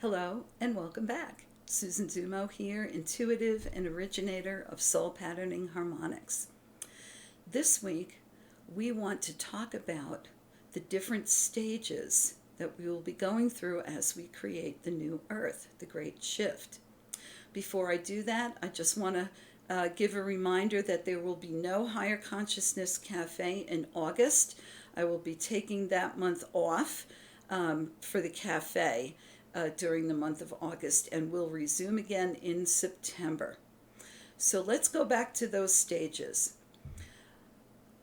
Hello and welcome back. Susan Zummo here, intuitive and originator of soul patterning harmonics. This week, we want to talk about the different stages that we will be going through as we create the new earth, the great shift. Before I do that, I just want to give a reminder that there will be no Higher Consciousness Cafe in August. I will be taking that month off for the cafe during the month of August, and we'll resume again in September. So let's go back to those stages.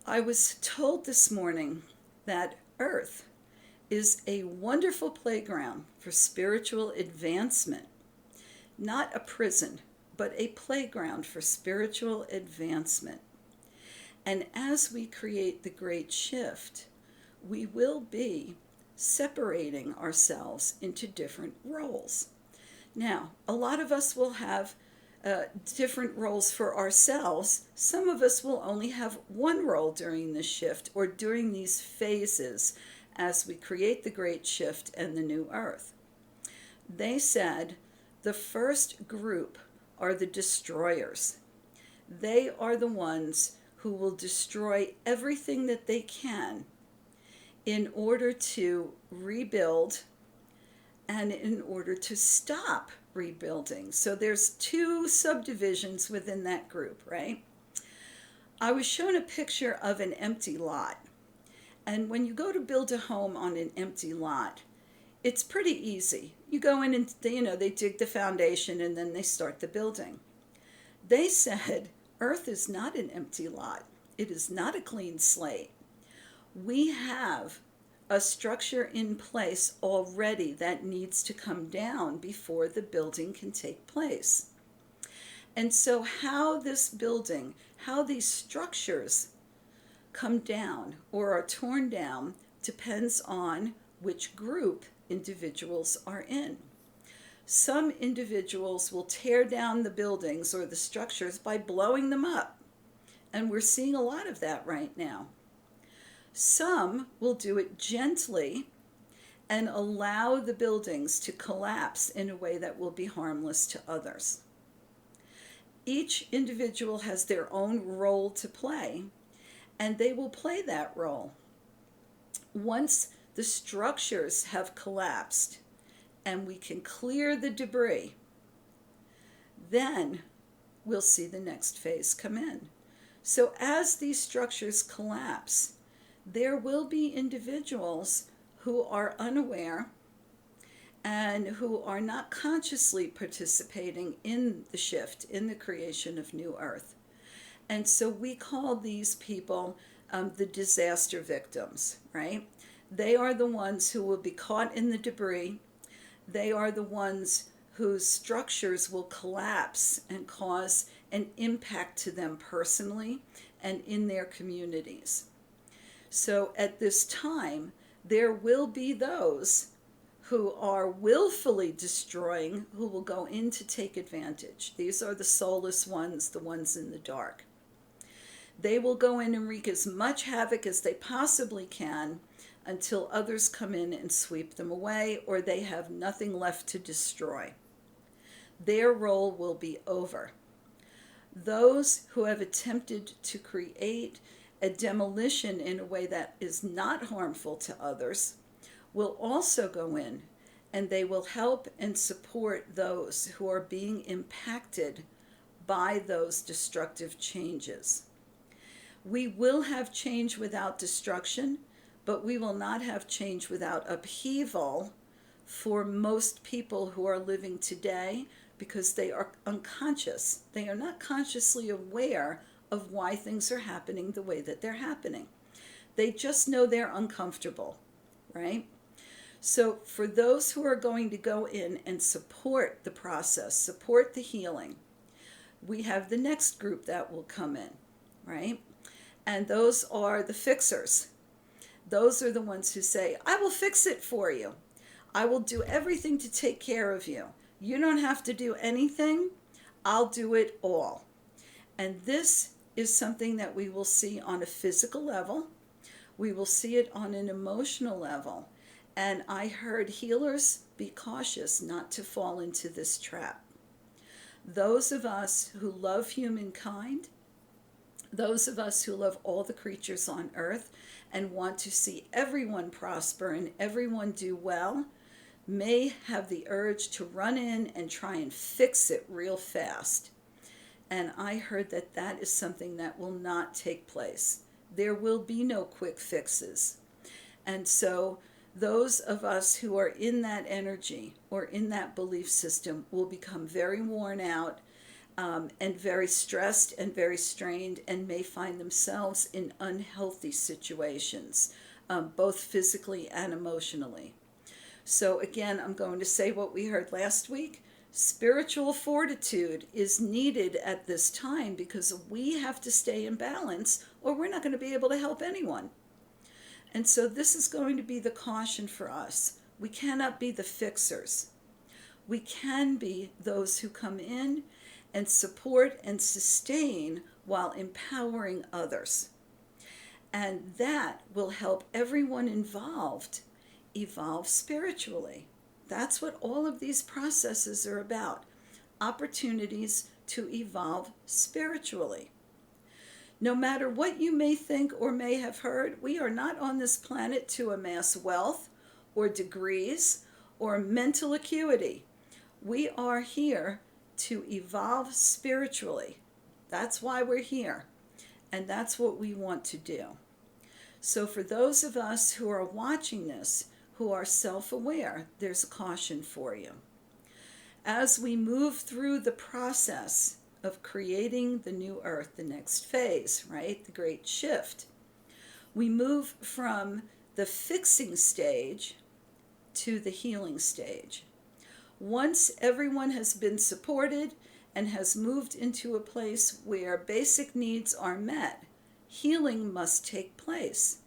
I was told this morning that Earth is a wonderful playground for spiritual advancement, not a prison, but a playground for spiritual advancement. And as we create the great shift, we will be separating ourselves into different roles. Now, a lot of us will have different roles for ourselves. Some of us will only have one role during this shift or during these phases as we create the great shift and the new earth. They said the first group are the destroyers. They are the ones who will destroy everything that they can in order to rebuild and in order to stop rebuilding. So there's two subdivisions within that group, right? I was shown a picture of an empty lot. And when you go to build a home on an empty lot, it's pretty easy. You go in and they dig the foundation and then they start the building. They said Earth is not an empty lot. It is not a clean slate. We have a structure in place already that needs to come down before the building can take place. And so how this building, how these structures come down or are torn down depends on which group individuals are in. Some individuals will tear down the buildings or the structures by blowing them up. And we're seeing a lot of that right now. Some will do it gently and allow the buildings to collapse in a way that will be harmless to others. Each individual has their own role to play, and they will play that role. Once the structures have collapsed and we can clear the debris, then we'll see the next phase come in. So as these structures collapse, there will be individuals who are unaware and who are not consciously participating in the shift, in the creation of new earth. And so we call these people the disaster victims, right? They are the ones who will be caught in the debris. They are the ones whose structures will collapse and cause an impact to them personally and in their communities. So at this time, there will be those who are willfully destroying, who will go in to take advantage. These are the soulless ones, the ones in the dark. They will go in and wreak as much havoc as they possibly can until others come in and sweep them away, or they have nothing left to destroy. Their role will be over. Those who have attempted to create a demolition in a way that is not harmful to others will also go in, and they will help and support those who are being impacted by those destructive changes. We will have change without destruction, but we will not have change without upheaval for most people who are living today, because they are unconscious. They are not consciously aware of why things are happening the way that they're happening. They just know they're uncomfortable, right? So for those who are going to go in and support the process, support the healing, we have the next group that will come in, right? And those are the fixers. Those are the ones who say, I will fix it for you. I will do everything to take care of you. You don't have to do anything. I'll do it all. And this is something that we will see on a physical level. We will see it on an emotional level. And I heard, healers, be cautious not to fall into this trap. Those of us who love humankind, those of us who love all the creatures on earth and want to see everyone prosper and everyone do well, may have the urge to run in and try and fix it real fast. And I heard that that is something that will not take place. There will be no quick fixes. And so those of us who are in that energy or in that belief system will become very worn out, and very stressed and very strained, and may find themselves in unhealthy situations, both physically and emotionally. So again, I'm going to say what we heard last week. Spiritual fortitude is needed at this time because we have to stay in balance or we're not going to be able to help anyone. And so this is going to be the caution for us. We cannot be the fixers. We can be those who come in and support and sustain while empowering others. And that will help everyone involved evolve spiritually. That's what all of these processes are about. Opportunities to evolve spiritually. No matter what you may think or may have heard, we are not on this planet to amass wealth or degrees or mental acuity. We are here to evolve spiritually. That's why we're here. And that's what we want to do. So for those of us who are watching this, who are self-aware, there's a caution for you. As we move through the process of creating the new earth, the next phase, right? The great shift. We move from the fixing stage to the healing stage. Once everyone has been supported and has moved into a place where basic needs are met, healing must take place.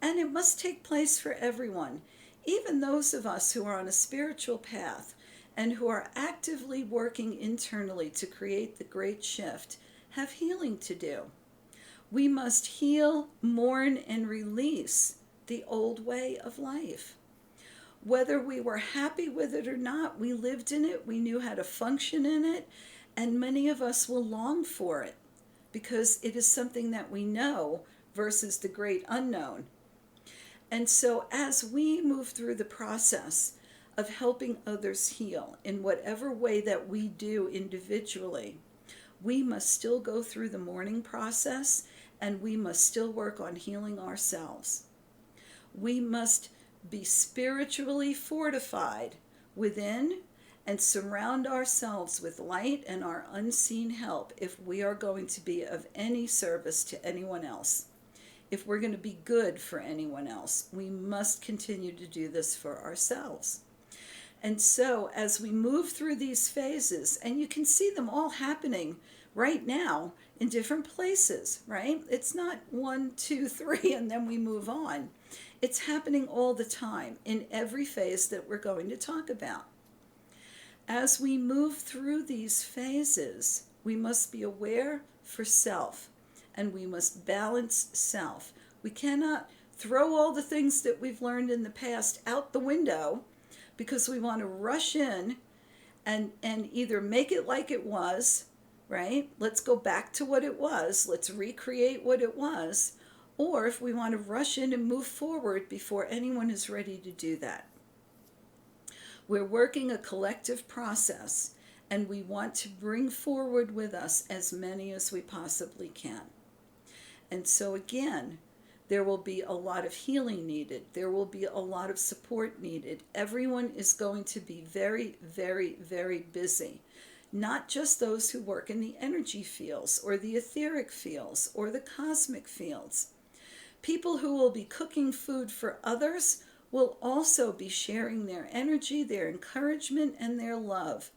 And it must take place for everyone, even those of us who are on a spiritual path and who are actively working internally to create the great shift have healing to do. We must heal, mourn, and release the old way of life. Whether we were happy with it or not, we lived in it, we knew how to function in it, and many of us will long for it because it is something that we know versus the great unknown. And so as we move through the process of helping others heal in whatever way that we do individually, we must still go through the mourning process and we must still work on healing ourselves. We must be spiritually fortified within and surround ourselves with light and our unseen help if we are going to be of any service to anyone else. If we're going to be good for anyone else, we must continue to do this for ourselves. And so as we move through these phases, and you can see them all happening right now in different places, right? It's not 1, 2, 3, and then we move on. It's happening all the time in every phase that we're going to talk about. As we move through these phases, we must be aware for self, and we must balance self. We cannot throw all the things that we've learned in the past out the window because we want to rush in and either make it like it was, right? Let's go back to what it was. Let's recreate what it was. Or if we want to rush in and move forward before anyone is ready to do that. We're working a collective process, and we want to bring forward with us as many as we possibly can. And so again, there will be a lot of healing needed. There will be a lot of support needed. Everyone is going to be very, very, very busy. Not just those who work in the energy fields or the etheric fields or the cosmic fields. People who will be cooking food for others will also be sharing their energy, their encouragement, and their love.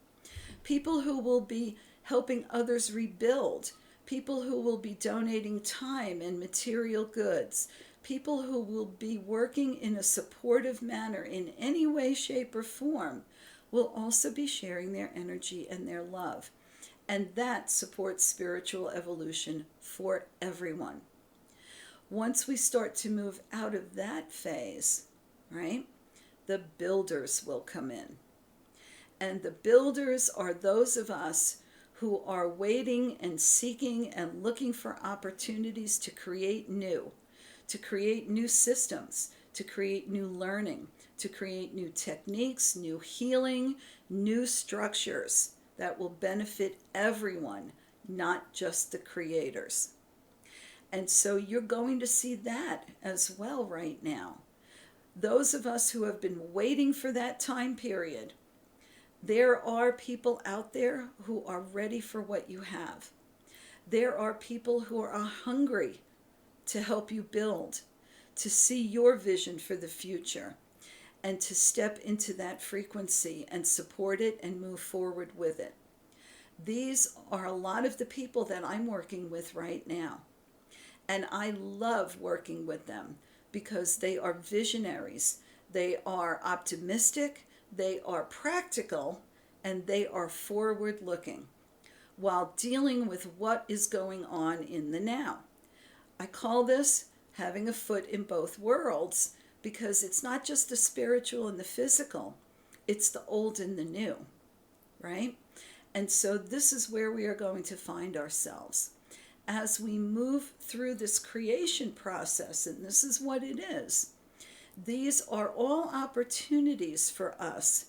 People who will be helping others rebuild. People who will be donating time and material goods. People who will be working in a supportive manner in any way, shape, or form will also be sharing their energy and their love. And that supports spiritual evolution for everyone. Once we start to move out of that phase, right, the builders will come in. And the builders are those of us who are waiting and seeking and looking for opportunities to create new systems, to create new learning, to create new techniques, new healing, new structures that will benefit everyone, not just the creators. And so you're going to see that as well right now. Those of us who have been waiting for that time period, there are people out there who are ready for what you have. There are people who are hungry to help you build, to see your vision for the future, and to step into that frequency and support it and move forward with it. These are a lot of the people that I'm working with right now. And I love working with them because they are visionaries, they are optimistic, they are practical, and they are forward looking while dealing with what is going on in the now. I call this having a foot in both worlds because it's not just the spiritual and the physical, it's the old and the new, right? And so this is where we are going to find ourselves as we move through this creation process, and this is what it is. These are all opportunities for us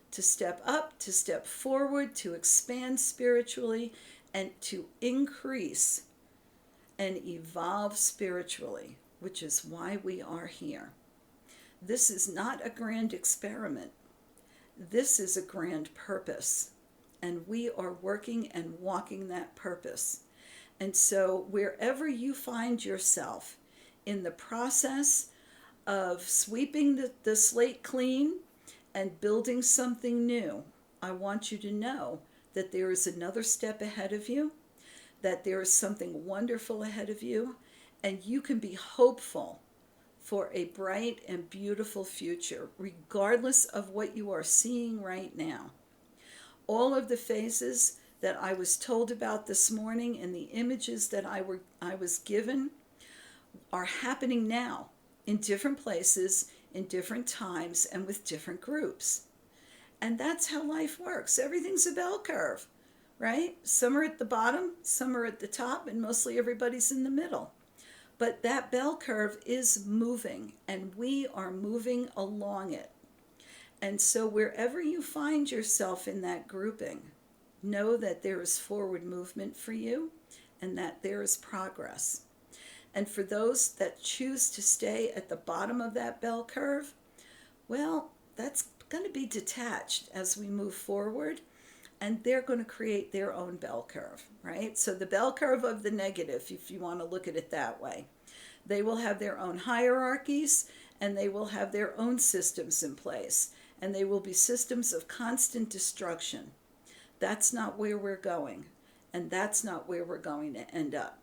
to step up, to step forward, to expand spiritually, and to increase and evolve spiritually, which is why we are here. This is not a grand experiment. This is a grand purpose, and we are working and walking that purpose. And so wherever you find yourself in the process of sweeping the slate clean and building something new, I want you to know that there is another step ahead of you, that there is something wonderful ahead of you, and you can be hopeful for a bright and beautiful future, regardless of what you are seeing right now. All of the phases that I was told about this morning and the images that I was given are happening now in different places, in different times, and with different groups. And that's how life works. Everything's a bell curve, right? Some are at the bottom, some are at the top, and mostly everybody's in the middle. But that bell curve is moving, and we are moving along it. And so wherever you find yourself in that grouping, know that there is forward movement for you and that there is progress. And for those that choose to stay at the bottom of that bell curve, well, that's going to be detached as we move forward, and they're going to create their own bell curve, right? So the bell curve of the negative, if you want to look at it that way, they will have their own hierarchies, and they will have their own systems in place, and they will be systems of constant destruction. That's not where we're going, and that's not where we're going to end up.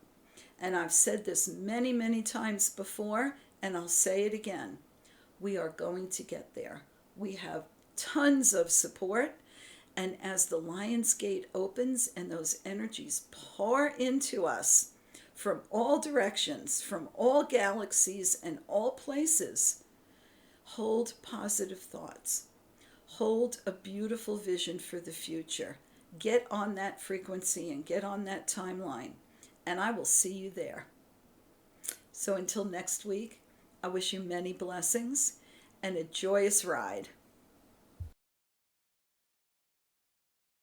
And I've said this many, many times before, and I'll say it again. We are going to get there. We have tons of support, and as the Lion's Gate opens and those energies pour into us from all directions, from all galaxies and all places, hold positive thoughts. Hold a beautiful vision for the future. Get on that frequency and get on that timeline, and I will see you there. So until next week, I wish you many blessings and a joyous ride.